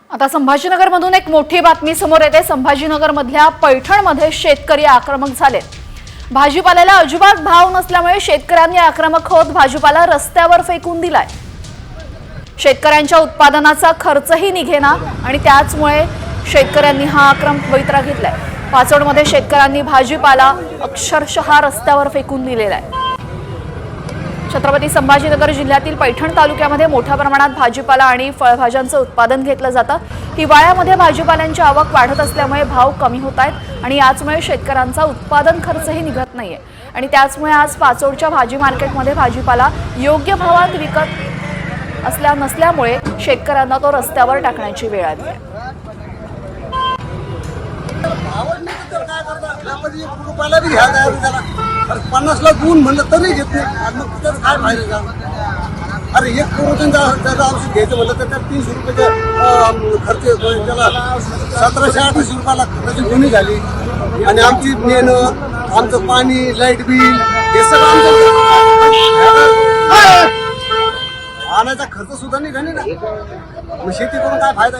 आता संभाजीनगरमधून एक मोठी बातमी समोर येते। संभाजीनगरमधल्या पैठणमध्ये शेतकरी आक्रमक झाले। भाजीपाल्याला अजिबात भाव नसल्यामुळे शेतकऱ्यांनी आक्रमक होत भाजीपाला रस्त्यावर फेकून दिलाय। शेतकऱ्यांच्या उत्पादनाचा खर्चही निघेना आणि त्याचमुळे शेतकऱ्यांनी हा आक्रमक पवित्रा घेतलाय। पाचोडमध्ये शेतकऱ्यांनी भाजीपाला अक्षरशः रस्त्यावर फेकून दिलेला आहे। छत्रपती संभाजीनगर जिल्ह्यातील पैठण तालुक्यामध्ये मोठ्या प्रमाणात भाजीपाला आणि फळभाज्यांचं उत्पादन घेतलं जातं। हिवाळ्यामध्ये भाजीपाल्यांची आवक वाढत असल्यामुळे भाव कमी होत आहेत आणि याचमुळे शेतकऱ्यांचा उत्पादन खर्चही निघत नाहीये आणि त्याचमुळे आज पाचोडच्या भाजी मार्केटमध्ये भाजीपाला योग्य भावात विकत नसल्यामुळे शेतकऱ्यांना तो रस्त्यावर टाकण्याची वेळ आली आहे। अरे 50 लाख गुण म्हणलं तरी घेत नाही। मग त्याचं काय फायदा? अरे एक करोड औषध घ्यायचं म्हणलं तर त्या 300 रुपयाचा खर्च येतो। त्याला 1728 रुपयाला खर्चाची गुन्हे झाली आणि आमची मेहनत, आमचं पाणी, लाईट बिल हे सगळं आमचं आणायचा खर्च सुद्धा नाही झाली ना। मग शेती करून काय फायदा?